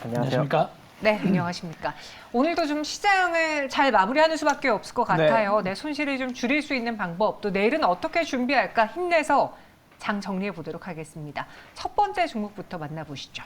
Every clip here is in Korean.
안녕하십니까? 네, 안녕하십니까. 오늘도 좀 시장을 잘 마무리하는 수밖에 없을 것 같아요. 네, 손실을 좀 줄일 수 있는 방법, 또 내일은 어떻게 준비할까 힘내서 장 정리해 보도록 하겠습니다. 첫 번째 종목부터 만나보시죠.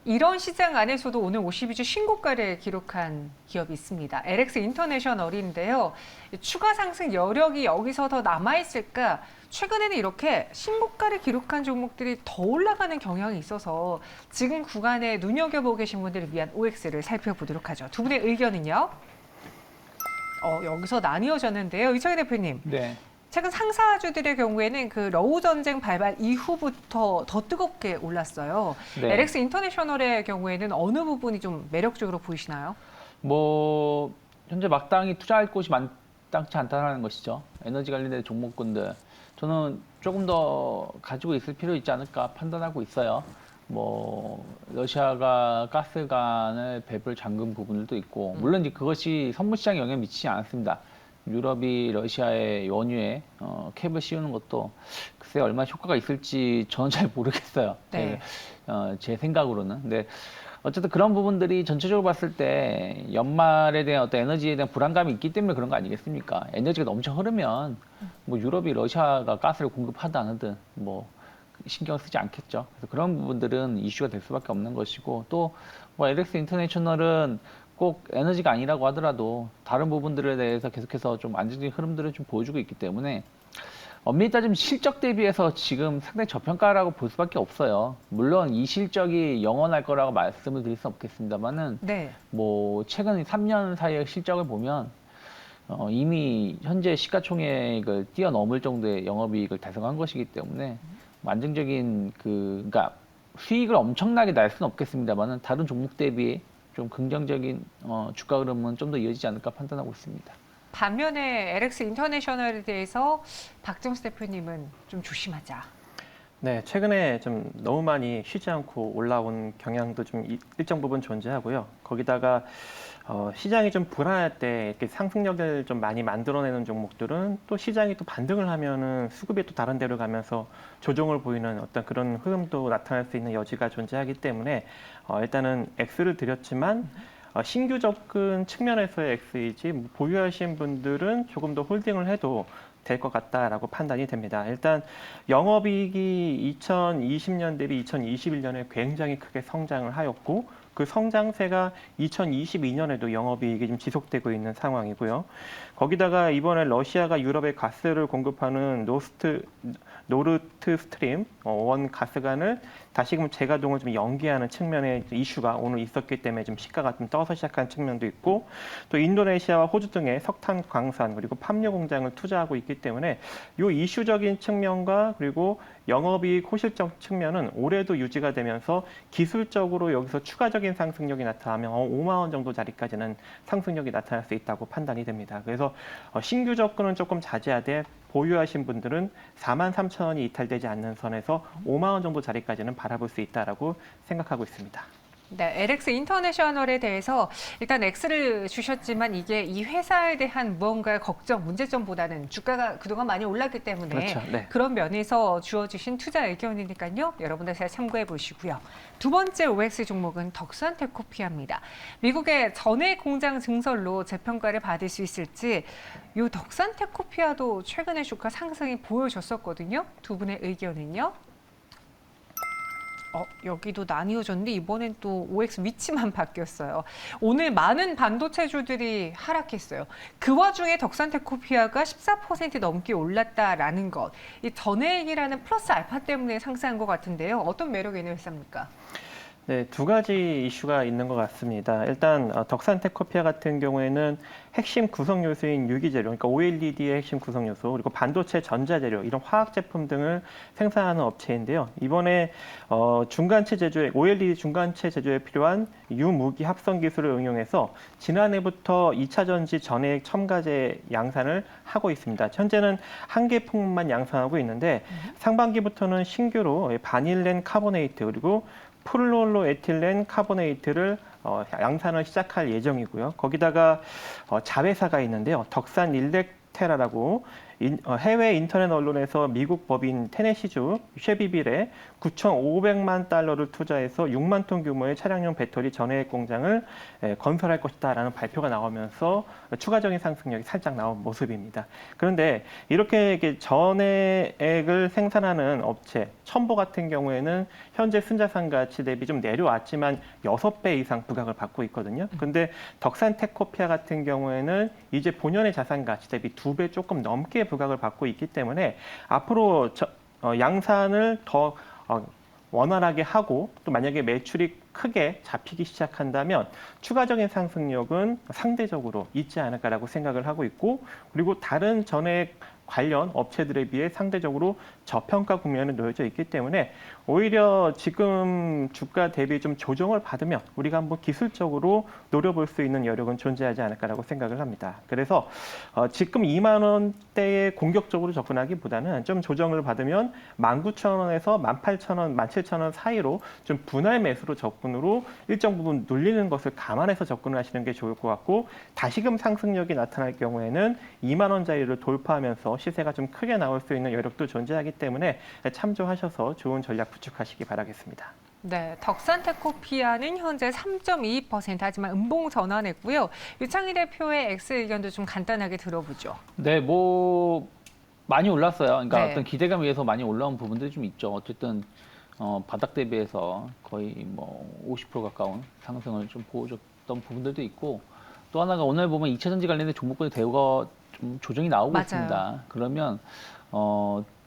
이런 시장 안에서도 오늘 52주 신고가를 기록한 기업이 있습니다. LX 인터내셔널인데요. 추가 상승 여력이 여기서 더 남아있을까? 최근에는 이렇게 신고가를 기록한 종목들이 더 올라가는 경향이 있어서 지금 구간에 눈여겨보고 계신 분들을 위한 OX를 살펴보도록 하죠. 두 분의 의견은요? 여기서 나뉘어졌는데요. 이창희 대표님. 네. 최근 상사주들의 경우에는 그 러우 전쟁 발발 이후부터 더 뜨겁게 올랐어요. 네. LX 인터내셔널의 경우에는 어느 부분이 좀 매력적으로 보이시나요? 현재 마땅히 투자할 곳이 마땅치 않다는 것이죠. 에너지 관련된 종목군들. 저는 조금 더 가지고 있을 필요 있지 않을까 판단하고 있어요. 러시아가 가스관을 배불 잠근 부분들도 있고, 물론 이제 그것이 선물 시장에 영향을 미치지 않았습니다. 유럽이 러시아의 원유에 캡을 씌우는 것도 글쎄 얼마나 효과가 있을지 저는 잘 모르겠어요. 네. 제 생각으로는. 근데 어쨌든 그런 부분들이 전체적으로 봤을 때 연말에 대한 어떤 에너지에 대한 불안감이 있기 때문에 그런 거 아니겠습니까? 에너지가 넘쳐 흐르면 유럽이 러시아가 가스를 공급하든 안 하든 신경 쓰지 않겠죠. 그래서 그런 부분들은 이슈가 될 수밖에 없는 것이고, 또 LX 인터내셔널은 꼭 에너지가 아니라고 하더라도 다른 부분들에 대해서 계속해서 좀 안정적인 흐름들을 좀 보여주고 있기 때문에 엄밀히 따지면 실적 대비해서 지금 상당히 저평가라고 볼 수밖에 없어요. 물론 이 실적이 영원할 거라고 말씀을 드릴 수는 없겠습니다만은, 네. 최근 3년 사이의 실적을 보면 이미 현재 시가총액을 뛰어넘을 정도의 영업이익을 달성한 것이기 때문에 안정적인 그러니까 수익을 엄청나게 날 수는 없겠습니다만은 다른 종목 대비 좀 긍정적인 주가 흐름은 좀 더 이어지지 않을까 판단하고 있습니다. 반면에 LX 인터내셔널에 대해서 박정수 대표님은 좀 조심하자. 네, 최근에 좀 너무 많이 쉬지 않고 올라온 경향도 좀 일정 부분 존재하고요. 거기다가 시장이 좀 불안할 때 이렇게 상승력을 좀 많이 만들어내는 종목들은 또 시장이 또 반등을 하면은 수급이 또 다른 데로 가면서 조정을 보이는 어떤 그런 흐름도 나타날 수 있는 여지가 존재하기 때문에 일단은 X를 드렸지만 신규 접근 측면에서의 X이지 보유하신 분들은 조금 더 홀딩을 해도 될 것 같다라고 판단이 됩니다. 일단 영업이익이 2020년 대비 2021년에 굉장히 크게 성장을 하였고, 그 성장세가 2022년에도 영업이익이 좀 지속되고 있는 상황이고요. 거기다가 이번에 러시아가 유럽에 가스를 공급하는 노르트 스트림 1 가스관을 다시금 재가동을 좀 연기하는 측면의 이슈가 오늘 있었기 때문에 좀 시가가 좀 떠서 시작한 측면도 있고, 또 인도네시아와 호주 등의 석탄 광산 그리고 팜유 공장을 투자하고 있기 때문에 이 이슈적인 측면과 그리고 영업이익 호실적 측면은 올해도 유지가 되면서 기술적으로 여기서 추가적인 상승력이 나타나면 5만 원 정도 자리까지는 상승력이 나타날 수 있다고 판단이 됩니다. 그래서 신규 접근은 조금 자제하되 보유하신 분들은 43,000원이 이탈되지 않는 선에서 5만 원 정도 자리까지는 바라볼 수 있다라고 생각하고 있습니다. 네, LX 인터내셔널에 대해서 일단 X를 주셨지만 이게 이 회사에 대한 무언가 걱정, 문제점보다는 주가가 그동안 많이 올랐기 때문에 그렇죠. 네. 그런 면에서 주어주신 투자 의견이니까요. 여러분들 잘 참고해 보시고요. 두 번째 OX 종목은 덕산테크피아입니다. 미국의 전해 공장 증설로 재평가를 받을 수 있을지 이 덕산테크피아도 최근에 주가 상승이 보여줬었거든요. 두 분의 의견은요? 여기도 나뉘어졌는데 이번엔 또 OX 위치만 바뀌었어요. 오늘 많은 반도체주들이 하락했어요. 그 와중에 덕산테크피아가 14% 넘게 올랐다라는 것. 이 전해액이라는 플러스 알파 때문에 상승한 것 같은데요. 어떤 매력이 있는 회사입니까? 네, 두 가지 이슈가 있는 것 같습니다. 일단 덕산테크피아 같은 경우에는 핵심 구성 요소인 유기재료, 그러니까 OLED의 핵심 구성 요소, 그리고 반도체 전자재료, 이런 화학 제품 등을 생산하는 업체인데요. 이번에 중간체 제조에 OLED 중간체 제조에 필요한 유무기 합성 기술을 응용해서 지난해부터 2차 전지 전해액 첨가제 양산을 하고 있습니다. 현재는 한 개 품목만 양산하고 있는데 상반기부터는 신규로 바닐렌 카보네이트 그리고 플로로에틸렌 카보네이트를 양산을 시작할 예정이고요. 거기다가 자회사가 있는데요. 덕산 일렉테라라고 해외 인터넷 언론에서 미국 법인 테네시주 쉐비빌에 9,500만 달러를 투자해서 6만 톤 규모의 차량용 배터리 전해액 공장을 건설할 것이다라는 발표가 나오면서 추가적인 상승력이 살짝 나온 모습입니다. 그런데 이렇게 전해액을 생산하는 업체, 첨보 같은 경우에는 현재 순자산 가치 대비 좀 내려왔지만 6배 이상 부각을 받고 있거든요. 근데 덕산 테코피아 같은 경우에는 이제 본연의 자산 가치 대비 2배 조금 넘게 부각을 받고 있기 때문에 앞으로 양산을 더 원활하게 하고 또 만약에 매출이 크게 잡히기 시작한다면 추가적인 상승력은 상대적으로 있지 않을까라고 생각을 하고 있고, 그리고 다른 전액 관련 업체들에 비해 상대적으로 저평가 국면에 놓여져 있기 때문에 오히려 지금 주가 대비 좀 조정을 받으면 우리가 한번 기술적으로 노려볼 수 있는 여력은 존재하지 않을까라고 생각을 합니다. 그래서 지금 2만 원대에 공격적으로 접근하기보다는 좀 조정을 받으면 19,000원에서 18,000원, 17,000원 사이로 좀 분할 매수로 접근으로 일정 부분 눌리는 것을 감안해서 접근을 하시는 게 좋을 것 같고, 다시금 상승력이 나타날 경우에는 2만 원짜리를 돌파하면서 시세가 좀 크게 나올 수 있는 여력도 존재하기 때문에 참조하셔서 좋은 전략 구축하시기 바라겠습니다. 네, 덕산테코피아는 현재 3.22% 하지만 음봉 전환했고요. 유창희 대표의 X 의견도 좀 간단하게 들어보죠. 네, 뭐 많이 올랐어요. 그러니까 네. 어떤 기대감에 의해서 많이 올라온 부분들이 좀 있죠. 어쨌든 바닥 대비해서 거의 뭐 50% 가까운 상승을 좀 보여줬던 부분들도 있고, 또 하나가 오늘 보면 2차 전지 관련된 종목군의 대우가 좀 조정이 나오고 맞아요. 있습니다. 그러면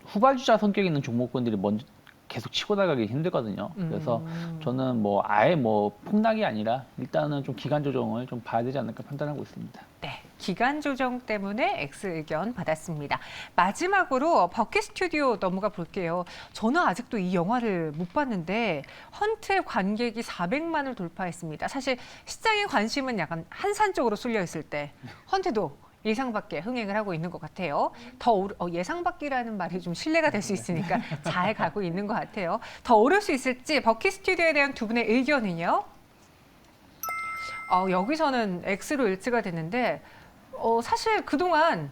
후발주자 성격이 있는 종목군들이 먼저 계속 치고 나가기 힘들거든요. 그래서 저는 뭐 아예 뭐 폭락이 아니라 일단은 좀 기간 조정을 좀 봐야 되지 않을까 판단하고 있습니다. 네, 기간 조정 때문에 X 의견 받았습니다. 마지막으로 버킷 스튜디오 넘어가 볼게요. 저는 아직도 이 영화를 못 봤는데 헌트 관객이 400만을 돌파했습니다. 사실 시장의 관심은 약간 한산 쪽으로 쏠려 있을 때 헌트도 예상 밖에 흥행을 하고 있는 것 같아요. 예상 밖이라는 말이 좀 신뢰가 될 수 있으니까 잘 가고 있는 것 같아요. 더 오를 수 있을지 버킷 스튜디오에 대한 두 분의 의견은요? 여기서는 X로 일치가 됐는데 사실 그동안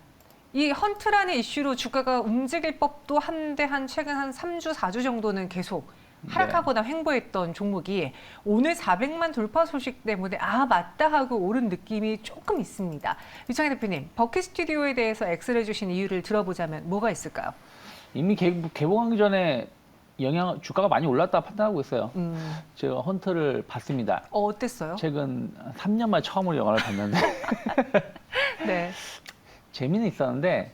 이 헌트라는 이슈로 주가가 움직일 법도 한데 최근 한 3주, 4주 정도는 계속 하락하거나 횡보했던 종목이 오늘 400만 돌파 소식 때문에 맞다 하고 오른 느낌이 조금 있습니다. 유창희 대표님, 버킷 스튜디오에 대해서 X를 주신 이유를 들어보자면 뭐가 있을까요? 이미 개봉하기 전에 주가가 많이 올랐다 판단하고 있어요. 제가 헌트를 봤습니다. 어땠어요? 최근 3년 만에 처음으로 영화를 봤는데 네. 재미는 있었는데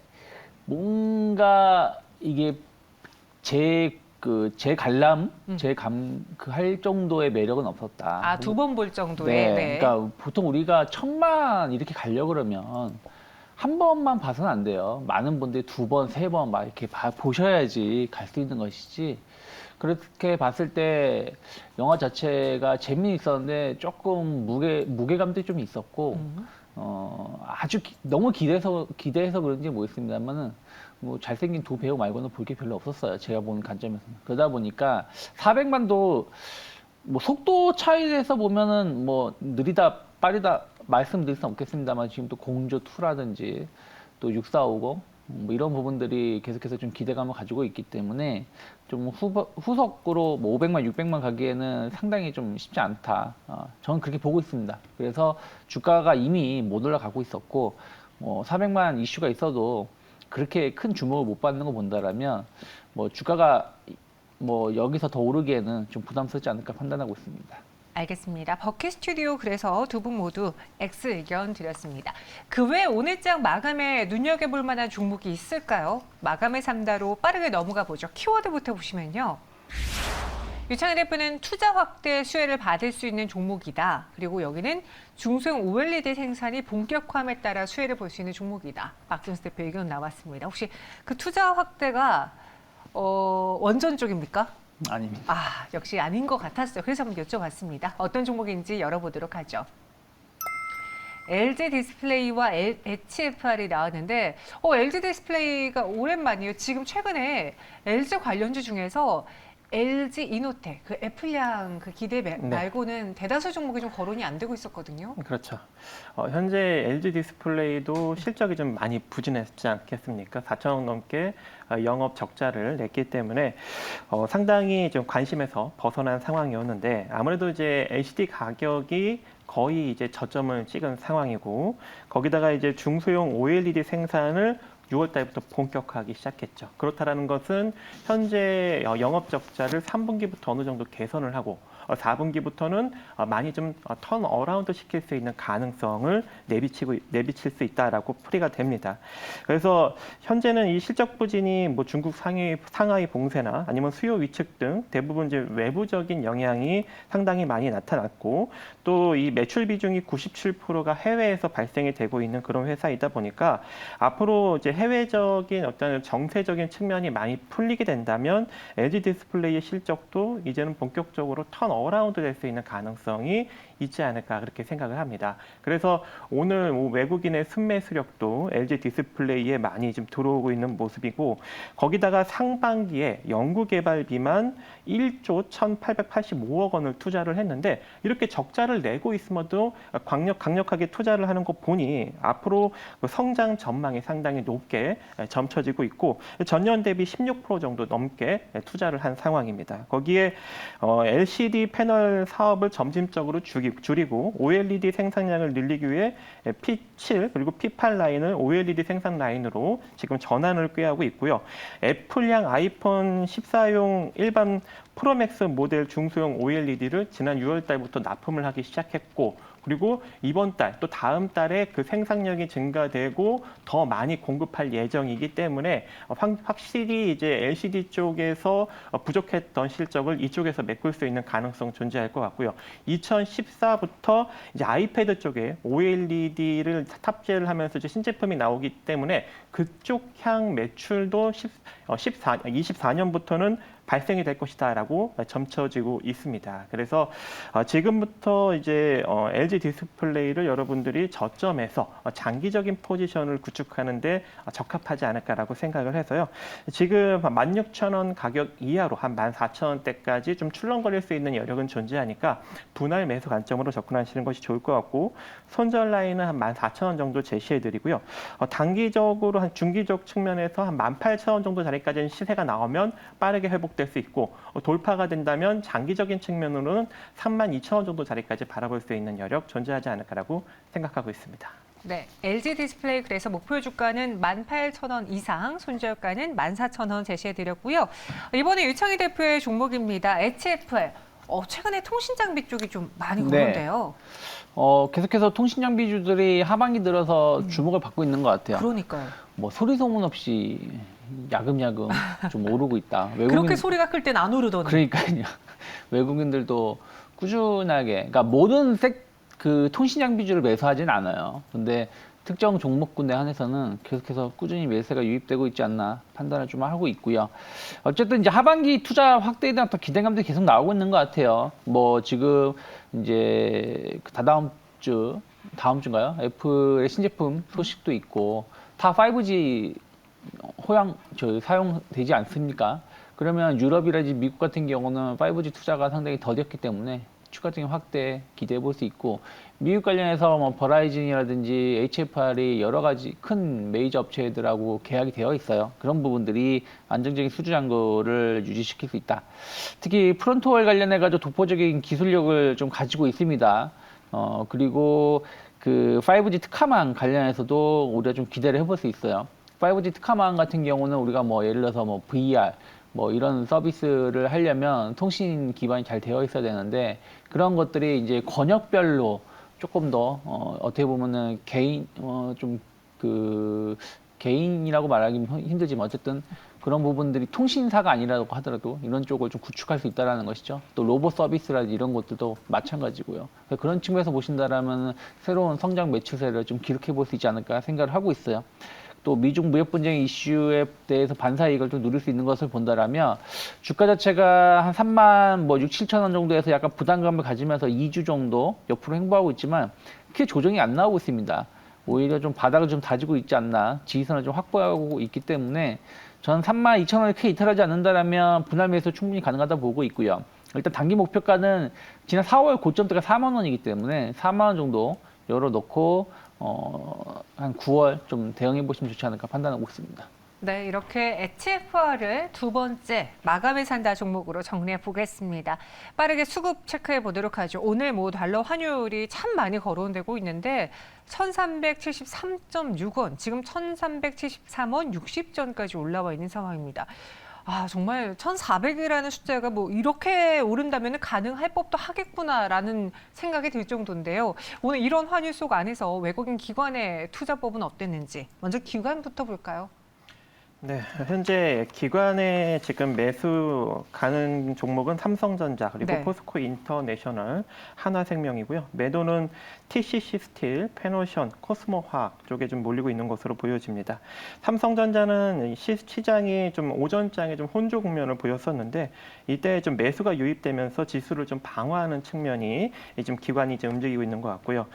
뭔가 이게 제 할 정도의 매력은 없었다. 2번 볼 정도의. 네, 네. 그러니까 보통 우리가 1,000만 이렇게 가려고 그러면 한 번만 봐서는 안 돼요. 많은 분들이 2번, 3번 막 이렇게 보셔야지 갈 수 있는 것이지. 그렇게 봤을 때 영화 자체가 재미있었는데 조금 무게감도 좀 있었고, 너무 기대해서 그런지 모르겠습니다만은 뭐 잘생긴 두 배우 말고는 볼 게 별로 없었어요. 제가 본 관점에서는. 그러다 보니까 400만도 뭐 속도 차이에서 보면은 뭐 느리다 빠르다 말씀드릴 수는 없겠습니다만 지금 또 공조2라든지 또 6450 뭐 이런 부분들이 계속해서 좀 기대감을 가지고 있기 때문에 좀 후속으로 뭐 500만, 600만 가기에는 상당히 좀 쉽지 않다. 저는 그렇게 보고 있습니다. 그래서 주가가 이미 못 올라가고 있었고, 뭐 400만 이슈가 있어도 그렇게 큰 주목을 못 받는 거 본다라면 뭐 주가가 뭐 여기서 더 오르기에는 좀 부담스럽지 않을까 판단하고 있습니다. 알겠습니다. 버킷 스튜디오 그래서 두 분 모두 X 의견 드렸습니다. 그 외에 오늘장 마감에 눈여겨볼 만한 종목이 있을까요? 마감의 3다로 빠르게 넘어가 보죠. 키워드부터 보시면요. 유창희 대표는 투자 확대 수혜를 받을 수 있는 종목이다. 그리고 여기는 중소형 OLED 생산이 본격화함에 따라 수혜를 볼 수 있는 종목이다. 박준수 대표 의견 나왔습니다. 혹시 그 투자 확대가 원전 쪽입니까? 아닙니다. 역시 아닌 것 같았어요. 그래서 한번 여쭤봤습니다. 어떤 종목인지 열어보도록 하죠. LG 디스플레이와 HFR이 나왔는데 LG 디스플레이가 오랜만이에요. 지금 최근에 LG 관련주 중에서 LG 이노텍, 그 애플양 그 기대 네. 말고는 대다수 종목이 좀 거론이 안 되고 있었거든요. 그렇죠. 현재 LG 디스플레이도 실적이 좀 많이 부진했지 않겠습니까? 4천억 넘게 영업 적자를 냈기 때문에 상당히 좀 관심에서 벗어난 상황이었는데 아무래도 이제 LCD 가격이 거의 이제 저점을 찍은 상황이고 거기다가 이제 중소형 OLED 생산을 6월 달부터 본격화하기 시작했죠. 그렇다라는 것은 현재 영업 적자를 3분기부터 어느 정도 개선을 하고 4분기부터는 많이 좀 턴 어라운드 시킬 수 있는 가능성을 내비칠 수 있다라고 풀이가 됩니다. 그래서 현재는 이 실적 부진이 뭐 중국 상하이 봉쇄나 아니면 수요 위축 등 대부분 이제 외부적인 영향이 상당히 많이 나타났고 또 이 매출 비중이 97%가 해외에서 발생이 되고 있는 그런 회사이다 보니까 앞으로 이제 해외적인 어떤 정세적인 측면이 많이 풀리게 된다면 LG 디스플레이의 실적도 이제는 본격적으로 턴 어라운드 될 수 있는 가능성이 있지 않을까 그렇게 생각을 합니다. 그래서 오늘 외국인의 순매 수력도 LG 디스플레이에 많이 좀 들어오고 있는 모습이고 거기다가 상반기에 연구개발비만 1조 1,885억 원을 투자를 했는데 이렇게 적자를 내고 있음에도 강력하게 투자를 하는 거 보니 앞으로 성장 전망이 상당히 높게 점쳐지고 있고 전년 대비 16% 정도 넘게 투자를 한 상황입니다. 거기에 LCD 패널 사업을 점진적으로 줄이고 OLED 생산량을 늘리기 위해 P7 그리고 P8 라인을 OLED 생산 라인으로 지금 전환을 꾀하고 있고요. 애플양 아이폰 14용 일반 프로맥스 모델 중소형 OLED를 지난 6월 달부터 납품을 하기 시작했고 그리고 이번 달 또 다음 달에 그 생산량이 증가되고 더 많이 공급할 예정이기 때문에 확실히 이제 LCD 쪽에서 부족했던 실적을 이쪽에서 메꿀 수 있는 가능성 존재할 것 같고요. 2014부터 이제 아이패드 쪽에 OLED를 탑재를 하면서 이제 신제품이 나오기 때문에 그쪽 향 매출도 24년부터는 발생이 될 것이다라고 점쳐지고 있습니다. 그래서 지금부터 이제 LG 디스플레이를 여러분들이 저점에서 장기적인 포지션을 구축하는데 적합하지 않을까라고 생각을 해서요. 지금 16,000원 가격 이하로 한 14,000원대까지 좀 출렁거릴 수 있는 여력은 존재하니까 분할 매수 관점으로 접근하시는 것이 좋을 것 같고 손절 라인은 한 14,000원 정도 제시해드리고요. 단기적으로 한 중기적 측면에서 한 18,000원 정도 자리까지는 시세가 나오면 빠르게 회복될 수 있고 돌파가 된다면 장기적인 측면으로는 32,000원 정도 자리까지 바라볼 수 있는 여력 존재하지 않을까라고 생각하고 있습니다. 네, LG 디스플레이 그래서 목표 주가는 18,000원 이상, 손절가는 14,000원 제시해드렸고요. 이번에 유창희 대표의 종목입니다. HFR. 최근에 통신 장비 쪽이 좀 많이 오는데요. 계속해서 통신 장비주들이 하반기 들어서 주목을 받고 있는 것 같아요. 그러니까요. 뭐 소리 소문 없이 야금야금 좀 오르고 있다. 그렇게 소리가 클 땐 안 오르더니. 그러니까요. 외국인들도 꾸준하게, 그러니까 모든 그 통신 장비주를 매수하진 않아요. 근데 특정 종목군에 한해서는 계속해서 꾸준히 매수가 유입되고 있지 않나 판단을 좀 하고 있고요. 어쨌든 이제 하반기 투자 확대에 대한 또 기대감들이 계속 나오고 있는 것 같아요. 뭐 지금 이제 다다음 주인가요? 애플의 신제품 소식도 있고 다 5G 사용되지 않습니까? 그러면 유럽이라든지 미국 같은 경우는 5G 투자가 상당히 더뎠기 때문에 추가적인 확대 기대해 볼 수 있고 미국 관련해서 뭐 버라이즌이라든지 HFR이 여러 가지 큰 메이저 업체들하고 계약이 되어 있어요. 그런 부분들이 안정적인 수주 잔고를 유지시킬 수 있다. 특히 프론트월 관련해 가지고 독보적인 기술력을 좀 가지고 있습니다. 그리고 그 5G 특화망 관련해서도 우리가 좀 기대를 해볼 수 있어요. 5G 특화망 같은 경우는 우리가 뭐 예를 들어서 뭐 VR 뭐 이런 서비스를 하려면 통신 기반이 잘 되어 있어야 되는데 그런 것들이 이제 권역별로 조금 더 어떻게 보면은 개인이라고 말하기 힘들지만 어쨌든 그런 부분들이 통신사가 아니라고 하더라도 이런 쪽을 좀 구축할 수 있다라는 것이죠. 또 로봇 서비스라든지 이런 것들도 마찬가지고요. 그런 측면에서 보신다라면 새로운 성장 매출세를 좀 기록해 볼 수 있지 않을까 생각을 하고 있어요. 또 미중 무역 분쟁 이슈에 대해서 반사 이익을 좀 누릴 수 있는 것을 본다라면 주가 자체가 한 3만 6, 7천 원 정도에서 약간 부담감을 가지면서 2주 정도 옆으로 행보하고 있지만 크게 조정이 안 나오고 있습니다. 오히려 좀 바닥을 좀 다지고 있지 않나 지지선을 좀 확보하고 있기 때문에 저는 32,000원을 크게 이탈하지 않는다라면 분할 매수 충분히 가능하다 보고 있고요. 일단 단기 목표가는 지난 4월 고점대가 4만 원이기 때문에 4만 원 정도 열어놓고 한 9월 좀 대응해 보시면 좋지 않을까 판단하고 있습니다. 네, 이렇게 HFR을 두 번째 마감을 산다 종목으로 정리해 보겠습니다. 빠르게 수급 체크해 보도록 하죠. 오늘 뭐 달러 환율이 참 많이 거론되고 있는데 1,373.6원, 지금 1,373원 60전까지 올라와 있는 상황입니다. 아, 정말 1,400이라는 숫자가 뭐 이렇게 오른다면 가능할 법도 하겠구나라는 생각이 들 정도인데요. 오늘 이런 환율 속 안에서 외국인 기관의 투자법은 어땠는지 먼저 기관부터 볼까요? 네, 현재 기관에 지금 매수 가는 종목은 삼성전자 그리고 네. 포스코 인터내셔널, 한화생명이고요. 매도는 TCC 스틸, 페노션, 코스모화학 쪽에 좀 몰리고 있는 것으로 보여집니다. 삼성전자는 시장이 좀 오전장에 좀 혼조 국면을 보였었는데 이때 좀 매수가 유입되면서 지수를 좀 방어하는 측면이 좀 기관이 이제 움직이고 있는 것 같고요.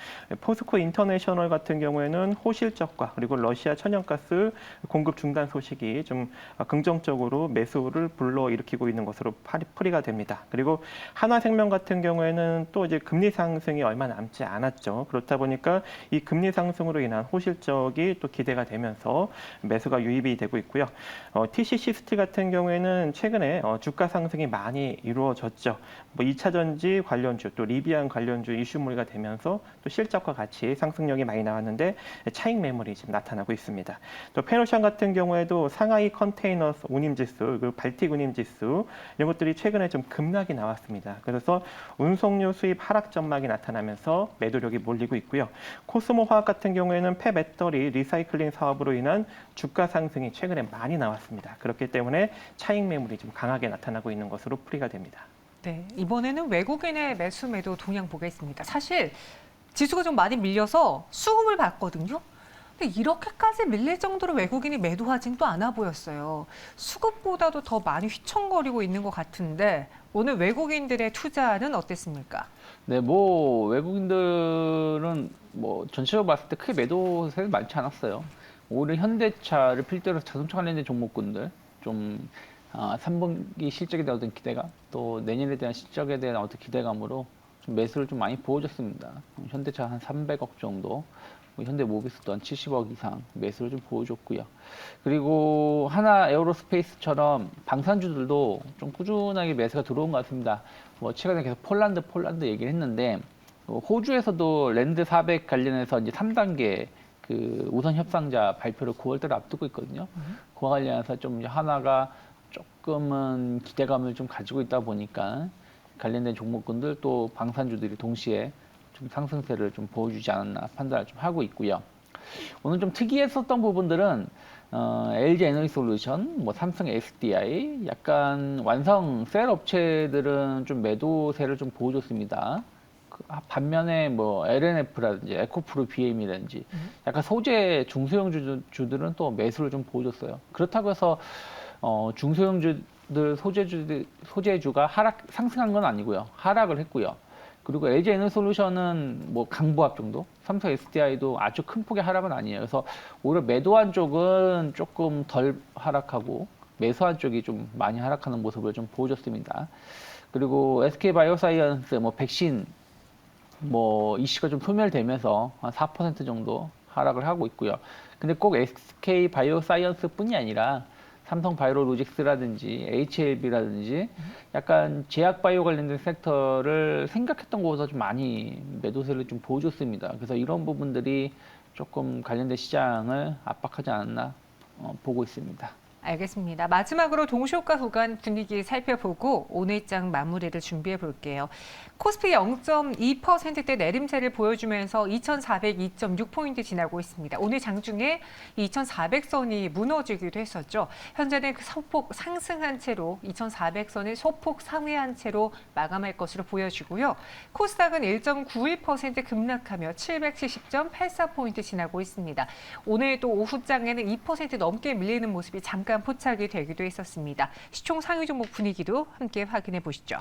포스코 인터내셔널 같은 경우에는 호실적과 그리고 러시아 천연가스 공급 중단 소식이 좀 긍정적으로 매수를 불러일으키고 있는 것으로 풀이가 됩니다. 그리고 한화생명 같은 경우에는 또 이제 금리 상승이 얼마 남지 않았죠. 그렇다 보니까 이 금리 상승으로 인한 호실적이 또 기대가 되면서 매수가 유입이 되고 있고요. TCC 스틸 같은 경우에는 최근에 주가 상승이 많이 이루어졌죠. 뭐 2차 전지 관련주, 또 리비안 관련주 이슈물가 되면서 또 실적과 같이 상승력이 많이 나왔는데 차익 매물이 지금 나타나고 있습니다. 또 페노션 같은 경우에도 상하이 컨테이너 운임지수, 그리고 발틱 운임지수 이런 것들이 최근에 좀 급락이 나왔습니다. 그래서 운송료 수입 하락 전망이 나타나면서 매도력이 몰리고 있고요. 코스모화학 같은 경우에는 폐배터리 리사이클링 사업으로 인한 주가 상승이 최근에 많이 나왔습니다. 그렇기 때문에 차익 매물이 좀 강하게 나타나고 있는 것으로 풀이가 됩니다. 네, 이번에는 외국인의 매수 매도 동향 보겠습니다. 사실 지수가 좀 많이 밀려서 수급을 봤거든요. 근데 이렇게까지 밀릴 정도로 외국인이 매도하진 또 않아 보였어요. 수급보다도 더 많이 휘청거리고 있는 것 같은데 오늘 외국인들의 투자는 어땠습니까? 네, 뭐 외국인들은 뭐 전체적으로 봤을 때 크게 매도세는 많지 않았어요. 오히려 현대차를 필두로 해서 자동차 관련된 종목군들 좀 3분기 실적에 대한 어떤 기대감, 또 내년에 대한 실적에 대한 어떤 기대감으로 좀 매수를 좀 많이 보여줬습니다. 현대차 한 300억 정도, 현대모비스도 한 70억 이상 매수를 좀 보여줬고요. 그리고 하나 에어로스페이스처럼 방산주들도 좀 꾸준하게 매수가 들어온 것 같습니다. 뭐 최근에 계속 폴란드 얘기를 했는데 호주에서도 랜드 400 관련해서 이제 3단계 그 우선 협상자 발표를 9월달에 앞두고 있거든요. 그와 관련해서 좀 하나가 조금은 기대감을 좀 가지고 있다 보니까 관련된 종목군들 또 방산주들이 동시에 좀 상승세를 좀 보여주지 않았나 판단을 좀 하고 있고요. 오늘 좀 특이했었던 부분들은 LG 에너지솔루션, 뭐 삼성 SDI, 약간 완성 셀 업체들은 좀 매도세를 좀 보여줬습니다. 반면에 뭐 LNF라든지 에코프로 BM이라든지 약간 소재 중소형 주들은 또 매수를 좀 보여줬어요. 그렇다고 해서 중소형주들 소재주가 상승한 건 아니고요. 하락을 했고요. 그리고 LG 에너지솔루션은 뭐 강보합 정도, 삼성 SDI도 아주 큰 폭의 하락은 아니에요. 그래서 오히려 매도한 쪽은 조금 덜 하락하고 매수한 쪽이 좀 많이 하락하는 모습을 좀 보여줬습니다. 그리고 SK바이오사이언스 뭐 백신 뭐 이슈가 좀 소멸되면서 한 4% 정도 하락을 하고 있고요. 근데 꼭 SK바이오사이언스뿐이 아니라 삼성바이오로직스라든지 HLB라든지 약간 제약바이오 관련된 섹터를 생각했던 것보다 좀 많이 매도세를 좀 보여줬습니다. 그래서 이런 부분들이 조금 관련된 시장을 압박하지 않았나 보고 있습니다. 알겠습니다. 마지막으로 동시효과 구간 분위기 살펴보고 오늘장 마무리를 준비해 볼게요. 코스피 0.2%대 내림세를 보여주면서 2,402.6포인트 지나고 있습니다. 오늘 장중에 2,400선이 무너지기도 했었죠. 현재는 그 소폭 상승한 채로 2,400선을 소폭 상회한 채로 마감할 것으로 보여지고요. 코스닥은 1.91% 급락하며 770.84포인트 지나고 있습니다. 오늘 또 오후장에는 2% 넘게 밀리는 모습이 잠깐 포착이 되기도 했었습니다. 시총 상위 종목 분위기도 함께 확인해 보시죠.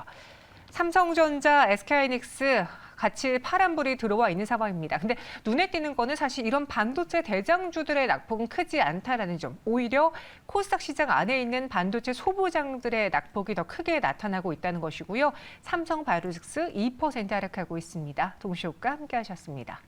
삼성전자, SK하이닉스 같이 파란불이 들어와 있는 상황입니다. 근데 눈에 띄는 거는 사실 이런 반도체 대장주들의 낙폭은 크지 않다라는 점. 오히려 코스닥 시장 안에 있는 반도체 소부장들의 낙폭이 더 크게 나타나고 있다는 것이고요. 삼성바이오로직스 2% 하락하고 있습니다. 동시호가 함께 하셨습니다.